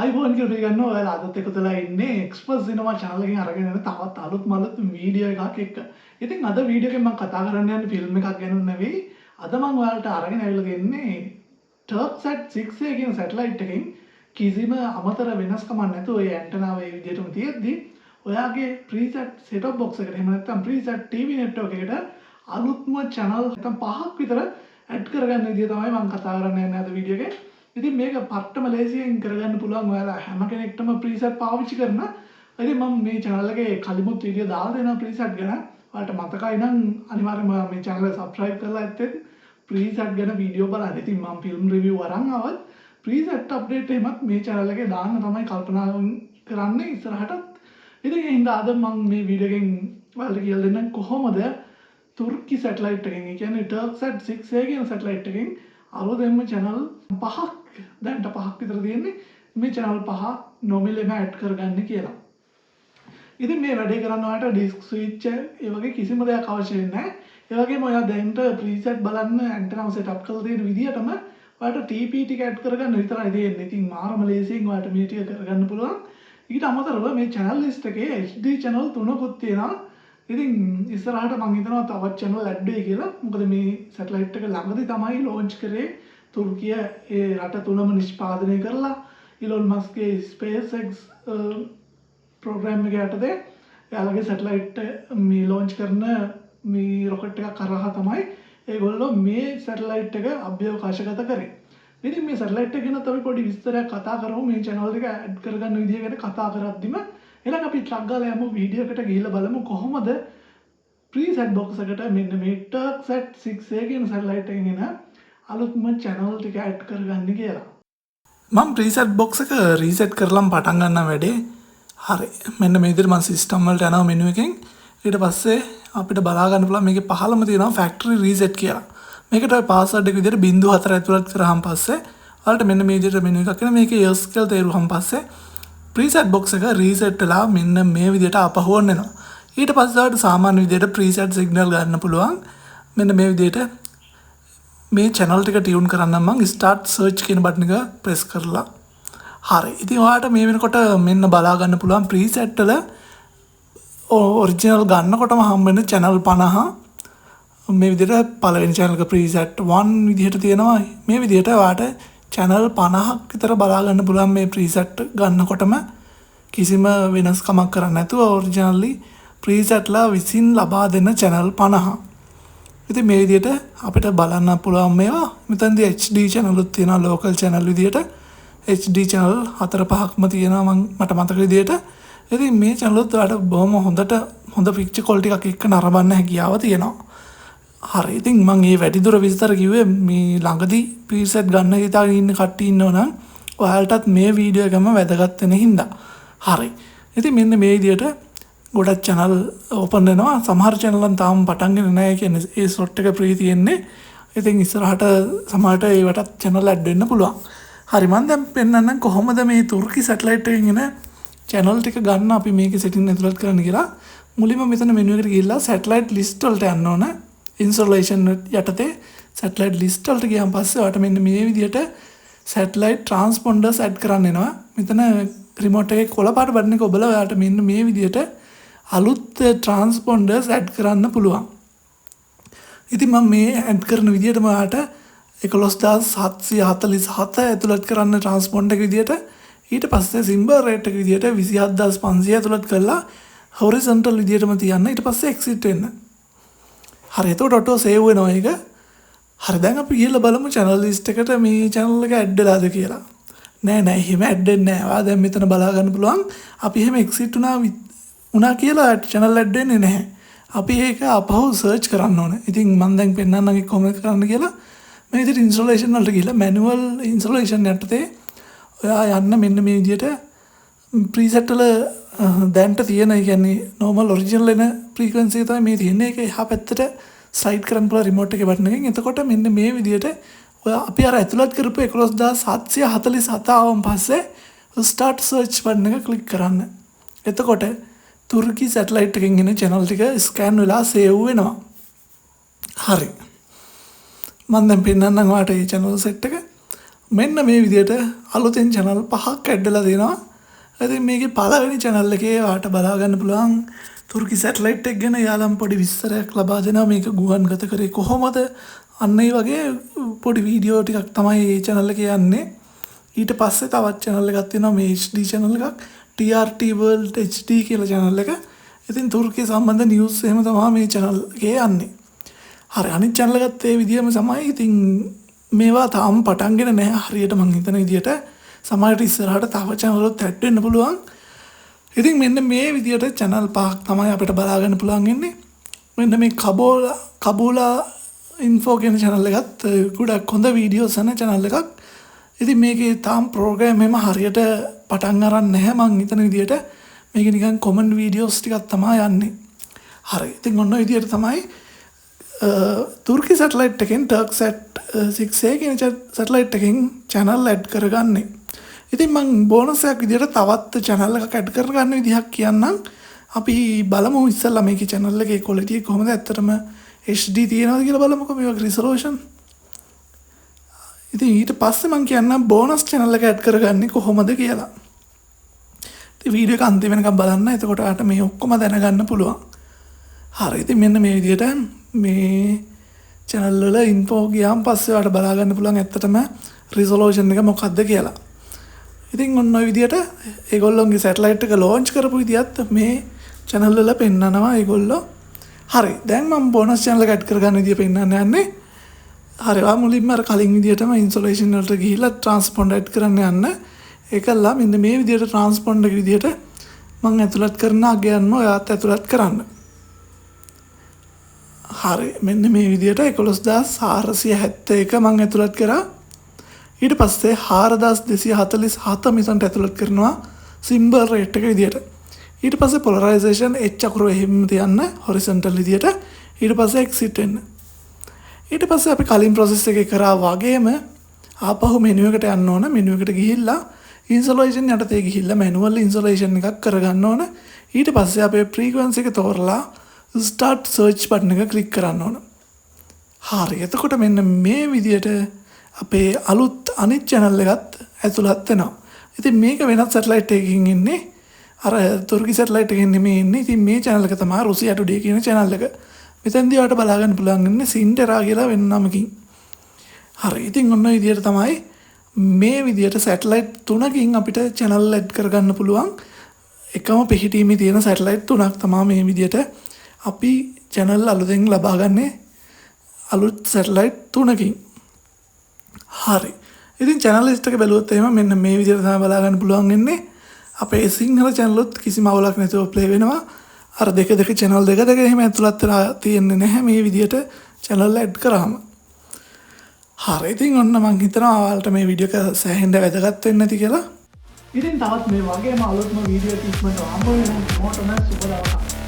අයිබෝන් කියලා පිළිගන්න ඔයාලා අදත් එකතුලා ඉන්නේ එක්ස්පර්ට් සිනමා channel එකෙන් අරගෙන යන තවත් අලුත් මලුත් වීඩියෝ එකක් එක්ක. ඉතින් අද වීඩියෝ එකෙන් මම කතා කරන්න යන්නේ ෆිල්ම් එකක් ගැන නෙවෙයි. අද මම ඔයාලට අරගෙන ඇවිල්ලා දෙන්නේ Turksat 6A කියන සැටලයිට් එකෙන් කිසිම අමතර වෙනස්කමක් නැතුව ඔය ඇන්ටනාව ඒ විදිහටම තියෙද්දි ඔයාගේ preset set top box එකට එහෙම නැත්නම් preset TV network එකට අලුත්ම channel නැත්නම් 5ක් විතර ඇඩ් කරගන්න විදිහ තමයි මම කතා කරන්න යන්නේ අද වීඩියෝ එකේ. ඉතින් මේක පට්ටම ලේසියෙන් කරගන්න පුළුවන් ඔයාලා හැම කෙනෙක්ටම preset පාවිච්චි කරන. ඉතින් මම මේ channel එකේ කලිමුත් වීඩියෝ දාලා දෙනවා preset ගැන. ඔයාලට මතකයි නම් අනිවාර්යයෙන්ම මේ channel එක subscribe කරලා ඇත්තෙත් preset ගැන වීඩියෝ බලන්න. ඉතින් මම film review අරන් ආවත් preset update එකමත් මේ channel එකේ දාන්න තමයි කල්පනා කරන්නේ ඉස්සරහටත්. ඉතින් ඒ හින්දා අද මම මේ වීඩියෝ එකෙන් ඔයාලට කියලා දෙන්නම් කොහොමද තුර්කි සැටලයිට් එකෙන් ඒ කියන්නේ Turksat 6A කියන සැටලයිට් එකෙන් අලුතෙන්ම channel 5ක් දැන්ට 5ක් විතර තියෙන්නේ මේ channel 5 නොමිලේම ඇඩ් කරගන්න කියලා. ඉතින් මේ වැඩේ කරන්න ඔයාලට disk switch ඒ වගේ කිසිම දෙයක් අවශ්‍ය වෙන්නේ නැහැ. ඒ වගේම ඔයා දැන්ට preset බලන්න antenna setup කරලා තියෙන විදිහටම ඔයාලට TP ටික ඇඩ් කරගන්න විතරයි තියෙන්නේ. ඉතින් මාරම ලේසියෙන් ඔයාලට මේ ටික කරගන්න පුළුවන්. ඊට අමතරව මේ channel list එකේ HD channel 3කුත් තියෙනවා. ඉතින් ඉස්සරහට මම හිතනවා තවත් channel add වෙයි කියලා. මොකද මේ සැටලයිට් එක ළඟදී තමයි launch කරේ. තුර්කිය ඒ රට තුනම නිෂ්පාදනය කරලා ඉලොන් මස්ක්ගේ SpaceX ප්‍රෝග්‍රෑම් එක යටතේ එයාලගේ සැටලයිට් මේ launch කරන මේ රොකට් එකක් කරහා තමයි ඒගොල්ලෝ මේ සැටලයිට් එක අභ්‍යවකාශගත කරේ. ඉතින් මේ සැටලයිට් එක ගැන අපි පොඩි විස්තරයක් කතා කරමු. මේ channel එක add කරගන්න විදිය ගැන කතා කරද්දිම ඊළඟ අපි ට්‍රක් ගාලා යමු වීඩියෝ එකට ගිහිල්ලා බලමු කොහොමද preset box එකට මෙන්න මේ Turksat 6A කියන සැටලයිට් එකෙන් එන අලුත්ම channel ටික ඇඩ් කරගන්න කියලා. මම preset box එක reset කරලම පටන් ගන්නම් වැඩේ. හරි. මෙන්න මේ විදිහට මම system වලට යනවා menu එකෙන්. ඊට පස්සේ අපිට බලා ගන්න පුළුවන් මේකේ පහළම තියෙනවා factory reset කියලා. මේකට ඔය password එක විදිහට 04 ඇතුළත් කරාම පස්සේ ඔයාලට මෙන්න මේ විදිහට menu එකක් එනවා. මේකේ yes කියලා තේරුවාම පස්සේ preset box එක reset වෙලා මෙන්න මේ විදිහට ආපහු ඔන්න එනවා. ඊට පස්සේ ඔයාලට සාමාන්‍ය විදිහට preset signal ගන්න පුළුවන්. මෙන්න මේ විදිහට මේ channel ටික tune කරන්න මම start search කියන බටන් එක press කරලා හරි. ඉතින් ඔයාලට මේ වෙනකොට මෙන්න බලා ගන්න පුළුවන් preset වල original ගන්නකොටම හම්බ වෙන channel 50 මේ විදිහට පළවෙනි channel එක preset 1 විදිහට තියෙනවා. මේ විදිහට ඔයාලට channel 50ක් විතර බලා ගන්න පුළුවන් මේ preset ගන්නකොටම කිසිම වෙනස්කමක් කරන්නේ නැතුව originally preset ලා විසින් ලබා දෙන channel 50. ඉතින් මේ විදිහට අපිට බලන්න පුළුවන් මේවා. මෙතනදී HD channel උත් තියෙනවා local channel විදිහට. HD channel 4-5ක්ම තියෙනවා මට මතක විදිහට. ඉතින් මේ channel උත් ඔයාලට බොහොම හොඳ picture quality එකක් එක්ක නරඹන්න හැකියාව තියෙනවා. හරි. ඉතින් මම මේ වැඩිදුර විස්තර කිව්වේ මේ ළඟදී preset ගන්න හිතාගෙන ඉන්න කට්ටිය ඉන්නවනම් ඔයාලටත් මේ වීඩියෝ එකම වැදගත් වෙන හින්දා. හරි. ඉතින් මෙන්න මේ විදිහට ගොඩක් channel open වෙනවා. සමහර channel නම් තාම පටන් ගෙන නැහැ. කියන්නේ ඒ slot එක free තියෙන්නේ. ඉතින් ඉස්සරහට සමහරට ඒවටත් channel add වෙන්න පුළුවන්. හරි මම දැන් පෙන්නන්නම් කොහොමද මේ තුර්කි සැටලයිට් එකෙන් එන channel ටික ගන්න අපි මේකේ setting ඇතුළත් කරන්න කියලා. මුලින්ම මෙතන menu එකට ගිහිල්ලා satellite list වලට යන්න ඕන. installation යටතේ satellite list වලට ගියාන් පස්සේ ඔයාලට මෙන්න මේ විදිහට satellite transponders add කරන්න එනවා. මෙතන remote එකේ කොළ පාට බටන් එක ඔබලා ඔයාලට මෙන්න මේ විදිහට අලුත් transponders add කරන්න පුළුවන්. ඉතින් මම මේ add කරන විදිහටම ඔයාලට 11747 ඇතුළත් කරන්න transponder එක විදිහට ඊට පස්සේ symbol rate එක විදිහට 27500 ඇතුළත් කරලා horizontal විදිහටම තියන්න. ඊට පස්සේ exit වෙන්න. හරි එතකොට auto save වෙනවා ඒක. හරි දැන් අපි ගිහලා බලමු channel list එකට මේ channel එක add වෙලාද කියලා. නෑ එහෙම add වෙන්නේ නෑ. ඔයා දැන් මෙතන බලා ගන්න පුළුවන්. අපි එහෙම exit උනා කියලා channel add වෙන්නේ නැහැ. අපි ඒක අපහු search කරන්න ඕනේ. ඉතින් මම දැන් පෙන්නන්නම් ඒක කොහොමද කරන්න කියලා. මේ විදිහට installation වලට ගිහලා manual installation යටතේ ඔයා යන්න මෙන්න මේ විදිහට preset වල දැන්ට තියෙන ඒ කියන්නේ normal original එන frequency එක තමයි මේ තියෙන්නේ. ඒක එහා පැත්තට slide කරන්න පුළුවන් remote එකේ බටන් එකෙන්. එතකොට මෙන්න මේ විදිහට ඔයා අපි අර ඇතුළත් කරපු 11747 ආවම පස්සේ start search බටන් එක click කරන්න. එතකොට තුර්කි සැටලයිට් එකෙන් එන channel ටික scan වෙලා save වෙනවා. හරි. මම දැන් පෙන්නන්නම් ඔයාලට මේ channel set එක. මෙන්න මේ විදිහට අලුතෙන් channel 5ක් ඇඩ්ඩලා දෙනවා. ඉතින් මේකේ පළවෙනි channel එකේ වාට බලා ගන්න පුළුවන් තුර්කි සැටලයිට් එක ගැන යාළුම් පොඩි විස්තරයක් ලබා දෙනවා. මේක ගුවන්ගත කරේ කොහොමද? අන්න ඒ වගේ පොඩි වීඩියෝ ටිකක් තමයි මේ channel එකේ යන්නේ. ඊට පස්සේ තවත් channel එකක් තියෙනවා මේ HD channel එකක් TRT World HD කියලා channel එක. ඉතින් තුර්කිය සම්බන්ධ නිවුස් එහෙම තමයි මේ channel එකේ යන්නේ. හරි අනිත් channel එකත් ඒ විදිහම තමයි. ඉතින් මේවා තාම පටන්ගෙන නැහැ හරියට මං හිතන විදිහට. සමහරට ඉස්සරහට තව channel වලත් ඇඩ් වෙන්න පුළුවන්. ඉතින් මෙන්න මේ විදිහට channel පහක් තමයි අපිට බලා ගන්න පුළුවන් ඉන්නේ. මෙන්න මේ කබෝලා ඉන්ෆෝ කියන channel එකත් ගොඩක් හොඳ වීඩියෝස් යන channel එකක්. ඉතින් මේකේ තාම ප්‍රෝග්‍රෑම් එහෙම හරියට පටන් අරන් නැහැ මං හිතන විදිහට. මේක නිකන් කොමන් වීඩියෝස් ටිකක් තමයි යන්නේ. හරි. ඉතින් ඔන්න විදිහට තමයි තුර්කි සැටලයිට් එකෙන් ටර්ක්සැට් 6A කියන සැටලයිට් එකෙන් channel ඇඩ් කරගන්නේ. ඉතින් මං බෝනස් එකක් විදිහට තවත් channel එකක් ඇඩ් කරගන්න විදිහක් කියන්නම්. අපි බලමු ඉස්සෙල්ලා මේකේ channel එකේ quality එක කොහොමද ඇත්තටම HD තියෙනවද කියලා බලමුකෝ මේ වගේ resolution. ඉතින් ඊට පස්සේ මං කියන්නම් බෝනස් channel එක ඇඩ් කරගන්නේ කොහොමද කියලා. ඉතින් වීඩියෝ එක අන්තිම වෙනකම් බලන්න. එතකොට ආට මේ ඔක්කොම දැනගන්න පුළුවන්. හරි. ඉතින් මෙන්න මේ විදිහට මේ channel වල info ගියාන් පස්සේ ඔයාලට බලා ගන්න පුළුවන් ඇත්තටම resolution එක මොකක්ද කියලා. ඉතින් ඔන්න ඔය විදිහට ඒගොල්ලෝගේ සැටලයිට් එක launch කරපු විදිහත් මේ channel වල පෙන්නනවා ඒගොල්ලෝ. හරි. දැන් මම බෝනස් channel එක ඇඩ් කරගන්න විදිහ පෙන්නන්න යන්නේ. හරි. ඔයා මුලින්ම අර කලින් විදිහටම insolation වලට ගිහිල්ලා transponder ඇඩ් කරන්න යන්න. ඒකලා මෙන්න මේ විදිහට transponder එක විදිහට මම ඇතුළත් කරන අගයන්ම ඔයාත් ඇතුළත් කරන්න. හරි මෙන්න මේ විදිහට 11471 මම ඇතුළත් කරා. ඊට පස්සේ 4247 මෙතනට ඇතුළත් කරනවා සිම්බල් රේට් එක විදිහට. ඊට පස්සේ polarization H අකුර එහෙම තියන්න horizontal විදිහට. ඊට පස්සේ exit එන්න. ඊට පස්සේ අපි කලින් process එකේ කරා වගේම ආපහු menu එකට යන්න ඕන. menu එකට ගිහිල්ලා insolation යටතේ ගිහිල්ලා manual insolation එකක් කරගන්න ඕන. ඊට පස්සේ අපේ frequency එක තෝරලා start search button එක click කරන්න ඕන. හරි. එතකොට මෙන්න මේ විදිහට අපේ අලුත් අනිත් channel එකත් ඇතුළත් වෙනවා. ඉතින් මේක වෙනත් satellite එකකින් ඉන්නේ. අර තුර්කි satellite එකකින් නෙමෙයි ඉන්නේ. ඉතින් මේ channel එක තමයි Russia Today කියන channel එක. මෙතෙන්දී ඔයාලට බලා ගන්න පුළුවන් ඉන්නේ Sintera කියලා වෙන නමකින්. හරි. ඉතින් ඔන්න ඔය විදිහට තමයි මේ විදිහට satellite 3කින් අපිට channel add කරගන්න පුළුවන්. එකම පිහිටීමේ තියෙන satellite 3ක් තමයි මේ විදිහට අපි channel අලුතෙන් ලබා ගන්නේ අලුත් satellite 3කින්. හරි. ඉතින් channel list එක බැලුවොත් එහෙම මෙන්න මේ විදිහට තමයි බලා ගන්න පුළුවන් ඉන්නේ. අපේ සිංහල channel උත් කිසිම අවුලක් නැතුව play වෙනවා. අර දෙක channel දෙක එහෙම ඇතුළත් වෙලා තියෙන්නේ නැහැ මේ විදිහට channel add කරාම. හරි. ඉතින් ඔන්න මම හිතනවා ඔයාලට මේ වීඩියෝ එක සෑහෙන්න වැදගත් වෙන්න ඇති කියලා. ඉතින් තවත් මේ වගේම අලුත්ම වීඩියෝ ටිකක් මම හම්බ වෙනවා. මොකටද සුබ දවසක්.